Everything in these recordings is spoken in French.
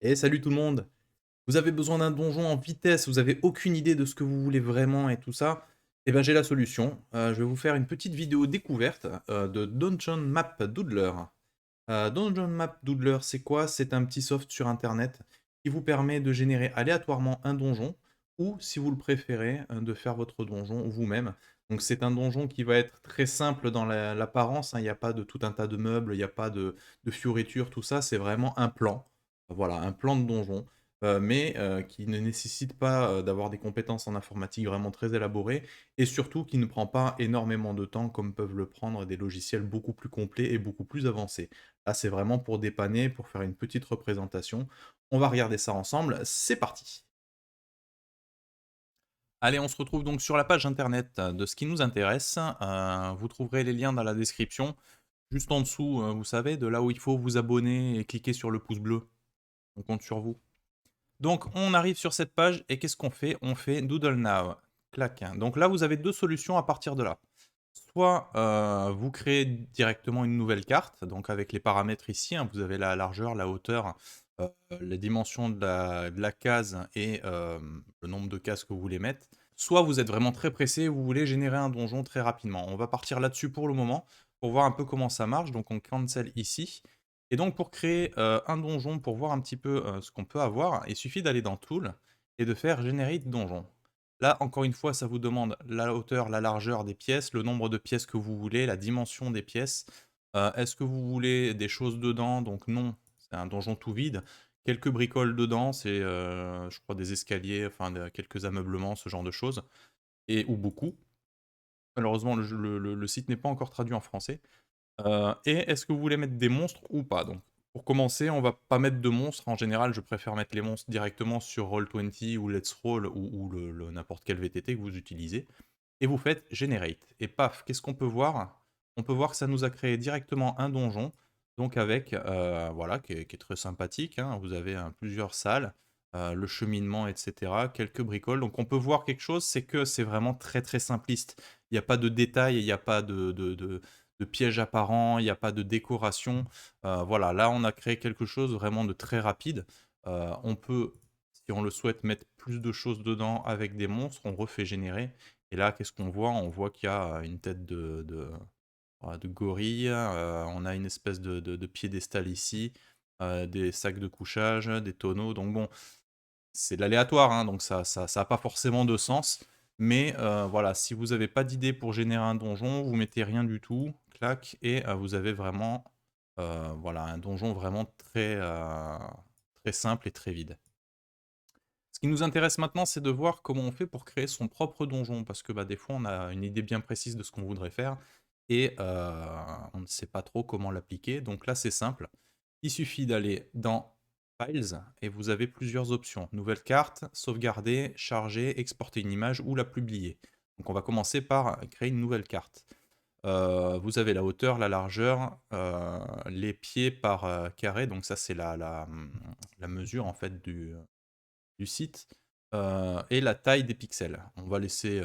Et salut tout le monde! Vous avez besoin d'un donjon en vitesse, vous avez aucune idée de ce que vous voulez vraiment et tout ça? Eh ben j'ai la solution. Je vais vous faire une petite vidéo découverte, de Dungeon Map Doodler. Dungeon Map Doodler, c'est quoi? C'est un petit soft sur internet qui vous permet de générer aléatoirement un donjon ou, si vous le préférez, de faire votre donjon vous-même. Donc c'est un donjon qui va être très simple dans l'apparence, hein, il n'y a pas de tout un tas de meubles, il n'y a pas de fioritures, tout ça, c'est vraiment un plan. Voilà, un plan de donjon, mais qui ne nécessite pas, d'avoir des compétences en informatique vraiment très élaborées et surtout qui ne prend pas énormément de temps comme peuvent le prendre des logiciels beaucoup plus complets et beaucoup plus avancés. Là, c'est vraiment pour dépanner, pour faire une petite représentation. On va regarder ça ensemble, c'est parti! Allez, on se retrouve donc sur la page internet de ce qui nous intéresse. Vous trouverez les liens dans la description. Juste en dessous, vous savez, de là où il faut vous abonner et cliquer sur le pouce bleu. On compte sur vous. Donc, on arrive sur cette page et qu'est-ce qu'on fait? On fait Doodle Now. Clac. Donc là, vous avez 2 solutions à partir de là. Soit, vous créez directement une nouvelle carte, donc avec les paramètres ici, hein, vous avez la largeur, la hauteur, les dimensions de la case et le nombre de cases que vous voulez mettre. Soit vous êtes vraiment très pressé, vous voulez générer un donjon très rapidement. On va partir là-dessus pour le moment, pour voir un peu comment ça marche. Donc on cancel ici. Et donc pour créer un donjon, pour voir un petit peu ce qu'on peut avoir, il suffit d'aller dans Tool et de faire Generate donjon. Là, encore une fois, ça vous demande la hauteur, la largeur des pièces, le nombre de pièces que vous voulez, la dimension des pièces. Est-ce que vous voulez des choses dedans? Donc non, c'est un donjon tout vide. Quelques bricoles dedans, c'est, je crois des escaliers, enfin quelques ameublements, ce genre de choses, et ou beaucoup. Malheureusement, le site n'est pas encore traduit en français. Et est-ce que vous voulez mettre des monstres ou pas? Donc, pour commencer, on va pas mettre de monstres. En général, je préfère mettre les monstres directement sur Roll20 ou Let's Roll ou le n'importe quel VTT que vous utilisez. Et vous faites Generate. Et paf, qu'est-ce qu'on peut voir? On peut voir que ça nous a créé directement un donjon, donc avec, voilà, qui est très sympathique, hein. Vous avez plusieurs salles, le cheminement, etc. Quelques bricoles. Donc on peut voir quelque chose, c'est que c'est vraiment très très simpliste. Il n'y a pas de détails, il n'y a pas de pièges apparents, il n'y a pas de décoration. Voilà, là on a créé quelque chose vraiment de très rapide. On peut, si on le souhaite, mettre plus de choses dedans avec des monstres, on refait générer. Et là, qu'est-ce qu'on voit? On voit qu'il y a une tête de gorille, on a une espèce de piédestal ici, des sacs de couchage, des tonneaux. Donc bon, c'est de l'aléatoire, hein, donc ça a pas forcément de sens. Mais voilà, si vous avez pas d'idée pour générer un donjon, vous mettez rien du tout, clac, et vous avez vraiment, voilà, un donjon vraiment très simple et très vide. Ce qui nous intéresse maintenant, c'est de voir comment on fait pour créer son propre donjon, parce que, bah, des fois, on a une idée bien précise de ce qu'on voudrait faire et on ne sait pas trop comment l'appliquer. Donc là, c'est simple. Il suffit d'aller dans Files et vous avez plusieurs options. Nouvelle carte, sauvegarder, charger, exporter une image ou la publier. Donc on va commencer par créer une nouvelle carte. Vous avez la hauteur, la largeur, les pieds par carré, donc ça c'est la mesure en fait du site, et la taille des pixels. On va laisser,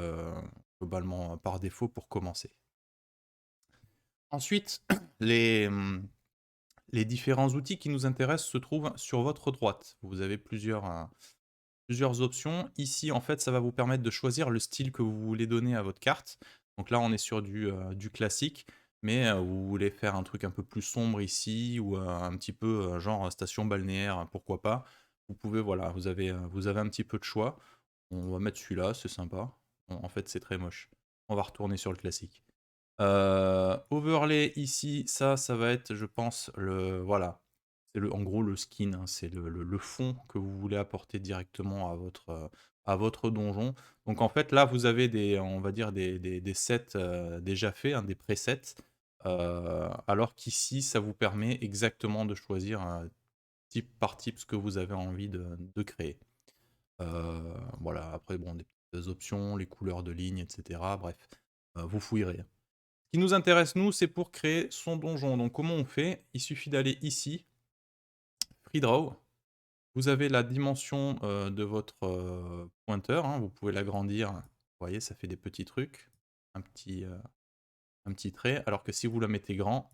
globalement par défaut pour commencer. Ensuite, les, les différents outils qui nous intéressent se trouvent sur votre droite. Vous avez plusieurs options. Ici, en fait, ça va vous permettre de choisir le style que vous voulez donner à votre carte. Donc là, on est sur du classique, mais vous voulez faire un truc un peu plus sombre ici ou un petit peu, genre station balnéaire, pourquoi pas. Vous pouvez, voilà, vous avez un petit peu de choix. On va mettre celui-là, c'est sympa. Bon, en fait, c'est très moche. On va retourner sur le classique. Overlay ici, ça va être, je pense, voilà, c'est en gros le skin, hein, c'est le fond que vous voulez apporter directement à votre donjon. Donc en fait, là, vous avez on va dire des sets déjà faits, hein, des presets, alors qu'ici, ça vous permet exactement de choisir type par type ce que vous avez envie de créer. Voilà, après, bon, des petites options, les couleurs de lignes, etc. Bref, vous fouillerez. Ce qui nous intéresse, nous, c'est pour créer son donjon. Donc, comment on fait? Il suffit d'aller ici, Free Draw. Vous avez la dimension de votre pointeur, hein, vous pouvez l'agrandir. Vous voyez, ça fait des petits trucs, un petit trait. Alors que si vous la mettez grand,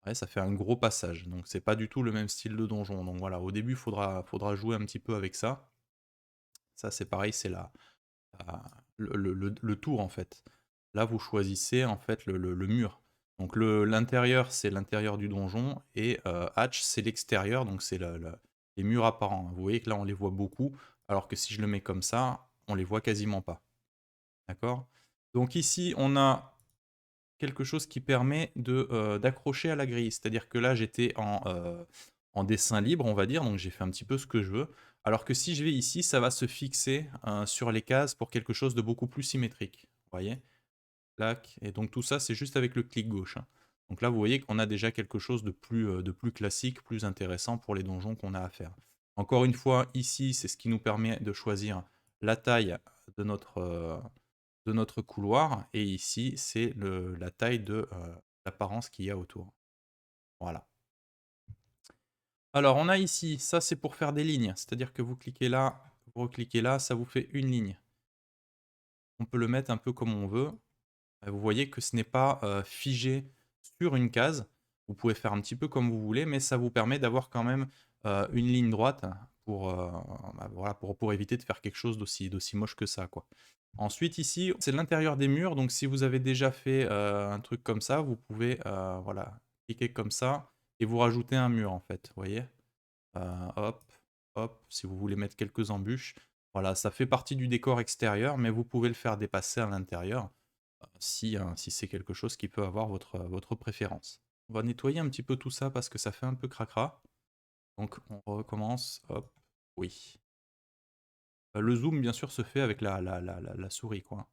Ouais, ça fait un gros passage, donc c'est pas du tout le même style de donjon. Donc voilà, au début, faudra jouer un petit peu avec ça. Ça, c'est pareil, c'est le tour, en fait. Là, vous choisissez, en fait, le mur. Donc l'intérieur, c'est l'intérieur du donjon, et hatch, c'est l'extérieur, donc c'est les murs apparents. Vous voyez que là, on les voit beaucoup, alors que si je le mets comme ça, on les voit quasiment pas. D'accord? Donc ici, on a quelque chose qui permet d'accrocher à la grille. C'est-à-dire que là, j'étais en dessin libre, on va dire, donc j'ai fait un petit peu ce que je veux. Alors que si je vais ici, ça va se fixer sur les cases pour quelque chose de beaucoup plus symétrique. Vous voyez? Clac. Et donc tout ça, c'est juste avec le clic gauche, hein. Donc là, vous voyez qu'on a déjà quelque chose de plus classique, plus intéressant pour les donjons qu'on a à faire. Encore une fois, ici, c'est ce qui nous permet de choisir la taille de notre couloir, et ici, c'est la taille de l'apparence qu'il y a autour. Voilà. Alors, on a ici, ça c'est pour faire des lignes, c'est-à-dire que vous cliquez là, vous recliquez là, ça vous fait une ligne. On peut le mettre un peu comme on veut. Vous voyez que ce n'est pas figé sur une case. Vous pouvez faire un petit peu comme vous voulez, mais ça vous permet d'avoir quand même une ligne droite pour, voilà, pour éviter de faire quelque chose d'aussi moche que ça, quoi. Ensuite, ici, c'est l'intérieur des murs. Donc, si vous avez déjà fait un truc comme ça, vous pouvez voilà, cliquer comme ça et vous rajouter un mur, en fait. Vous voyez? Hop, hop, si vous voulez mettre quelques embûches. Voilà, ça fait partie du décor extérieur, mais vous pouvez le faire dépasser à l'intérieur si c'est quelque chose qui peut avoir votre préférence. On va nettoyer un petit peu tout ça parce que ça fait un peu cracra. Donc on recommence, hop, oui. Le zoom, bien sûr, se fait avec la souris, quoi.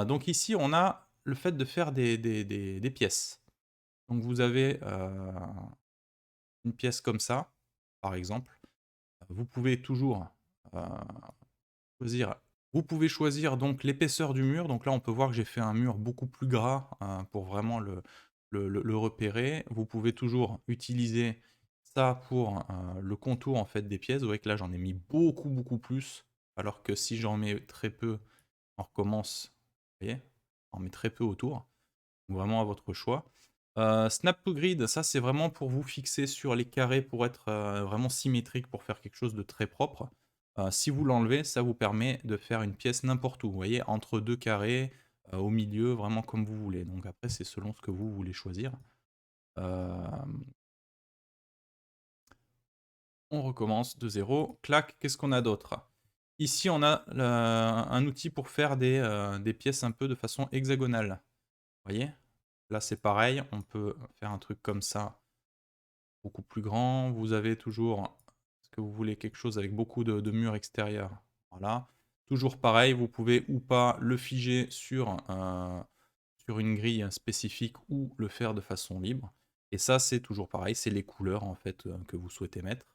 Donc ici, on a le fait de faire des pièces. Donc vous avez une pièce comme ça, par exemple. Vous pouvez toujours euh, choisir. Vous pouvez choisir donc l'épaisseur du mur. Donc là, on peut voir que j'ai fait un mur beaucoup plus gras pour vraiment le repérer. Vous pouvez toujours utiliser ça pour le contour en fait des pièces. Vous voyez que là, j'en ai mis beaucoup, beaucoup plus. Alors que si j'en mets très peu, on recommence. Vous voyez? On met très peu autour. Donc vraiment à votre choix. Snap to Grid, ça c'est vraiment pour vous fixer sur les carrés pour être vraiment symétrique, pour faire quelque chose de très propre. Si vous l'enlevez, ça vous permet de faire une pièce n'importe où, vous voyez, entre deux carrés, au milieu, vraiment comme vous voulez. Donc après, c'est selon ce que vous voulez choisir. On recommence de zéro. Clac, qu'est-ce qu'on a d'autre? Ici, on a un outil pour faire des pièces un peu de façon hexagonale. Vous voyez? Là, c'est pareil, on peut faire un truc comme ça, beaucoup plus grand. Vous avez toujours, est-ce que vous voulez quelque chose avec beaucoup de murs extérieurs? Voilà. Toujours pareil, vous pouvez ou pas le figer sur une grille spécifique ou le faire de façon libre. Et ça, c'est toujours pareil, c'est les couleurs en fait que vous souhaitez mettre.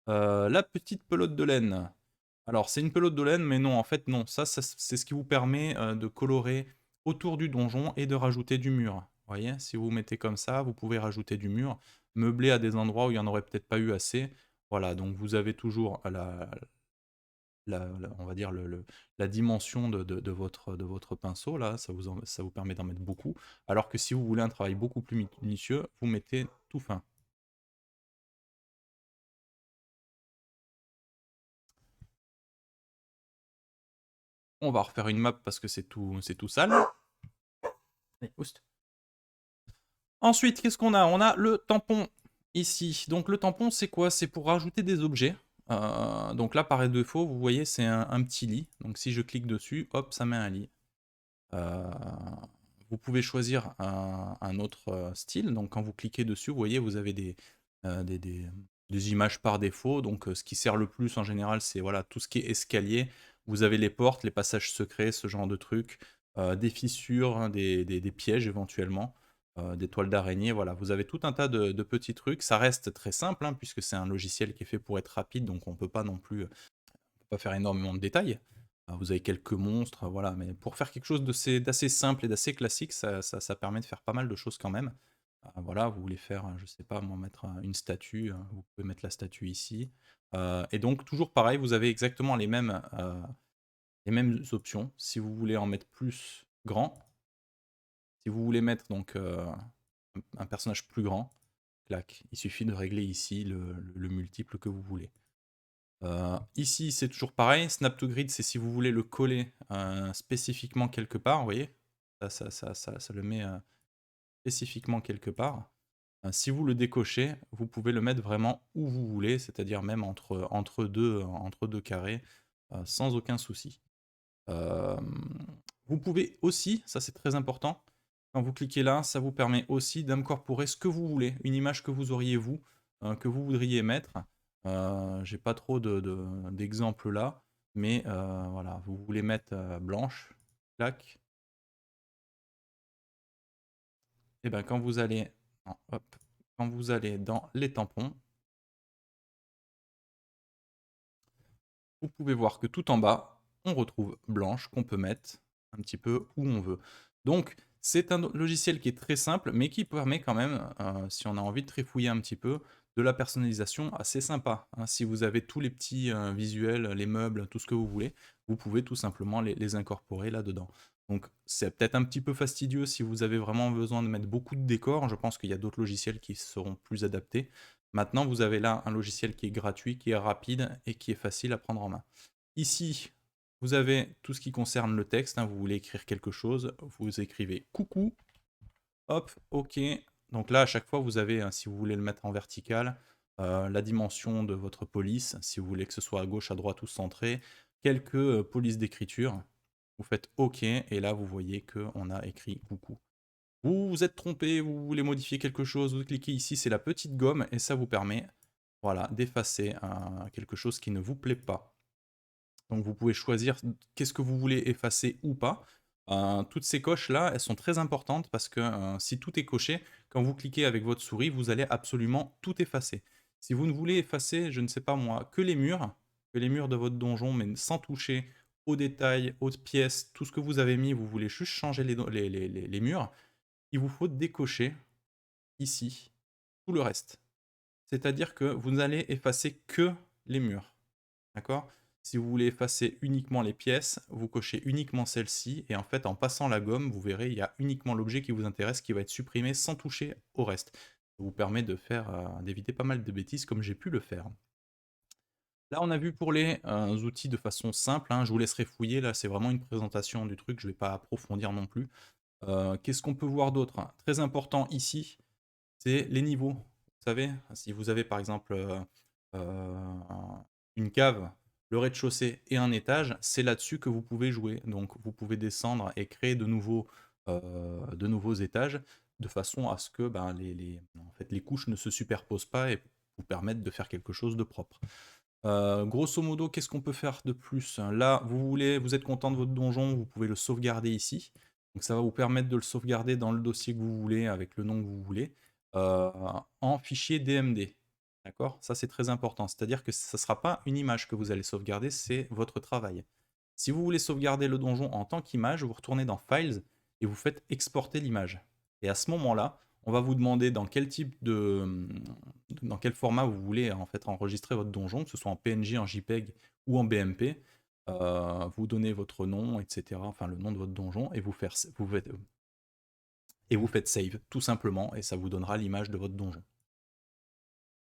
La petite pelote de laine. Alors, c'est une pelote de laine, mais non, en fait, non. Ça c'est ce qui vous permet de colorer autour du donjon et de rajouter du mur. Vous voyez, si vous mettez comme ça, vous pouvez rajouter du mur, meubler à des endroits où il n'y en aurait peut-être pas eu assez. Voilà, donc vous avez toujours on va dire la dimension de votre pinceau, là, ça vous permet d'en mettre beaucoup. Alors que si vous voulez un travail beaucoup plus minutieux, vous mettez tout fin. On va refaire une map parce que c'est tout sale. Allez, oust. Ensuite, qu'est-ce qu'on a? On a le tampon ici. Donc le tampon, c'est quoi? C'est pour rajouter des objets. Donc là, par défaut, vous voyez, c'est un petit lit. Donc si je clique dessus, hop, ça met un lit. Euh, Vous pouvez choisir un autre style. Donc quand vous cliquez dessus, vous voyez, vous avez des images par défaut. Donc ce qui sert le plus en général, c'est voilà, tout ce qui est escalier. Vous avez les portes, les passages secrets, ce genre de trucs. Des fissures, hein, des pièges éventuellement. Des toiles d'araignée, voilà, vous avez tout un tas de petits trucs. Ça reste très simple, hein, puisque c'est un logiciel qui est fait pour être rapide, donc on peut pas non plus pas faire énormément de détails. Vous avez quelques monstres, voilà, mais pour faire quelque chose d'assez simple et d'assez classique, ça permet de faire pas mal de choses quand même. Voilà, vous voulez faire, je sais pas moi, mettre une statue, vous pouvez mettre la statue ici. Et donc toujours pareil, vous avez exactement les mêmes options. Si vous voulez en mettre plus grand, si vous voulez mettre donc un personnage plus grand, clac, il suffit de régler ici le multiple que vous voulez. Ici, c'est toujours pareil, Snap to Grid, c'est si vous voulez le coller spécifiquement quelque part, vous voyez? Ça le met spécifiquement quelque part. Si vous le décochez, vous pouvez le mettre vraiment où vous voulez, c'est-à-dire même entre deux carrés, sans aucun souci. Vous pouvez aussi, ça c'est très important, quand vous cliquez là, ça vous permet aussi d'incorporer ce que vous voulez, une image que vous auriez vous, que vous voudriez mettre. J'ai pas trop d'exemples là, mais voilà, vous voulez mettre blanche, clac. Et ben quand vous allez, non, hop, quand vous allez dans les tampons, vous pouvez voir que tout en bas, on retrouve blanche qu'on peut mettre un petit peu où on veut. Donc, c'est un logiciel qui est très simple, mais qui permet quand même, si on a envie de trifouiller un petit peu, de la personnalisation assez sympa, hein. Si vous avez tous les petits visuels, les meubles, tout ce que vous voulez, vous pouvez tout simplement les incorporer là-dedans. Donc, c'est peut-être un petit peu fastidieux si vous avez vraiment besoin de mettre beaucoup de décors. Je pense qu'il y a d'autres logiciels qui seront plus adaptés. Maintenant, vous avez là un logiciel qui est gratuit, qui est rapide et qui est facile à prendre en main. Ici, vous avez tout ce qui concerne le texte, hein. Vous voulez écrire quelque chose, vous écrivez coucou, hop, ok. Donc là, à chaque fois, vous avez, si vous voulez le mettre en vertical, la dimension de votre police, si vous voulez que ce soit à gauche, à droite ou centré, quelques polices d'écriture. Vous faites OK, et là, vous voyez qu'on a écrit coucou. Vous vous êtes trompé, vous voulez modifier quelque chose, vous cliquez ici, c'est la petite gomme, et ça vous permet, voilà, d'effacer quelque chose qui ne vous plaît pas. Donc vous pouvez choisir qu'est-ce que vous voulez effacer ou pas. Toutes ces coches-là, elles sont très importantes parce que si tout est coché, quand vous cliquez avec votre souris, vous allez absolument tout effacer. Si vous ne voulez effacer, je ne sais pas moi, que les murs de votre donjon, mais sans toucher aux détails, aux pièces, tout ce que vous avez mis, vous voulez juste changer les murs, il vous faut décocher ici tout le reste. C'est-à-dire que vous n'allez effacer que les murs. D'accord? Si vous voulez effacer uniquement les pièces, vous cochez uniquement celle-ci, et en fait, en passant la gomme, vous verrez, il y a uniquement l'objet qui vous intéresse qui va être supprimé sans toucher au reste. Ça vous permet de d'éviter pas mal de bêtises comme j'ai pu le faire. Là, on a vu pour les outils de façon simple, hein. Je vous laisserai fouiller, là c'est vraiment une présentation du truc, je ne vais pas approfondir non plus. Qu'est-ce qu'on peut voir d'autre? Très important ici, c'est les niveaux. Vous savez, si vous avez par exemple une cave, le rez-de-chaussée et un étage, c'est là-dessus que vous pouvez jouer. Donc vous pouvez descendre et créer de nouveaux étages de façon à ce que ben, en fait, les couches ne se superposent pas et vous permettent de faire quelque chose de propre. Grosso modo, qu'est-ce qu'on peut faire de plus? Là, vous êtes content de votre donjon, vous pouvez le sauvegarder ici. Donc ça va vous permettre de le sauvegarder dans le dossier que vous voulez, avec le nom que vous voulez, en fichier DMD. D'accord? Ça, c'est très important. C'est-à-dire que ça ne sera pas une image que vous allez sauvegarder, c'est votre travail. Si vous voulez sauvegarder le donjon en tant qu'image, vous retournez dans Files et vous faites exporter l'image. Et à ce moment-là, on va vous demander dans quel dans quel format vous voulez en fait enregistrer votre donjon, que ce soit en PNG, en JPEG ou en BMP. Vous donnez votre nom, etc. Enfin le nom de votre donjon et vous faites save tout simplement et ça vous donnera l'image de votre donjon.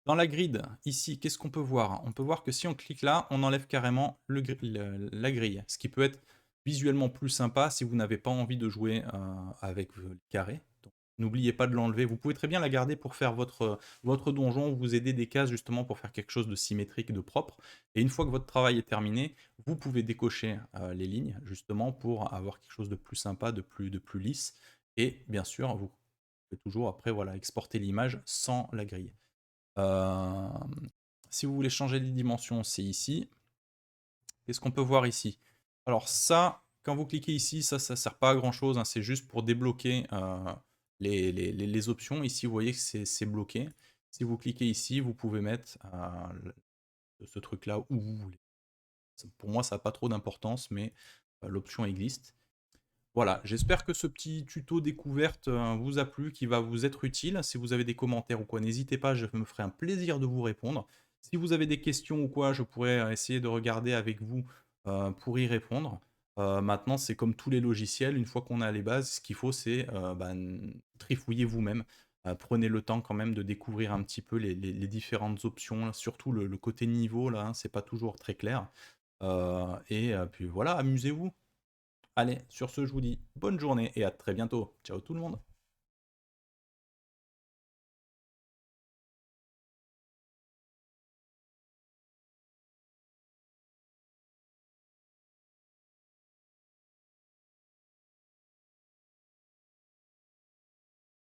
Dans la grid, ici, qu'est-ce qu'on peut voir? On peut voir que si on clique là, on enlève carrément la grille, ce qui peut être visuellement plus sympa si vous n'avez pas envie de jouer avec le carré. N'oubliez pas de l'enlever. Vous pouvez très bien la garder pour faire votre donjon, vous aider des cases justement pour faire quelque chose de symétrique, de propre. Et une fois que votre travail est terminé, vous pouvez décocher les lignes justement pour avoir quelque chose de plus sympa, de plus lisse. Et bien sûr, vous pouvez toujours après voilà, exporter l'image sans la grille. Si vous voulez changer les dimensions, c'est ici. Qu'est-ce qu'on peut voir ici? Alors ça, quand vous cliquez ici, ça ne sert pas à grand chose, hein, c'est juste pour débloquer les options. Ici, vous voyez que c'est bloqué. Si vous cliquez ici, vous pouvez mettre ce truc-là où vous voulez. Pour moi, ça n'a pas trop d'importance, mais l'option existe. Voilà, j'espère que ce petit tuto découverte vous a plu, qui va vous être utile. Si vous avez des commentaires ou quoi, n'hésitez pas, je me ferai un plaisir de vous répondre. Si vous avez des questions ou quoi, je pourrais essayer de regarder avec vous pour y répondre. Maintenant, c'est comme tous les logiciels, une fois qu'on a les bases, ce qu'il faut, c'est trifouiller vous-même. Prenez le temps quand même de découvrir un petit peu les différentes options, là, surtout le côté niveau, là, hein, c'est pas toujours très clair. Puis voilà, amusez-vous. Allez, sur ce, je vous dis bonne journée et à très bientôt. Ciao tout le monde.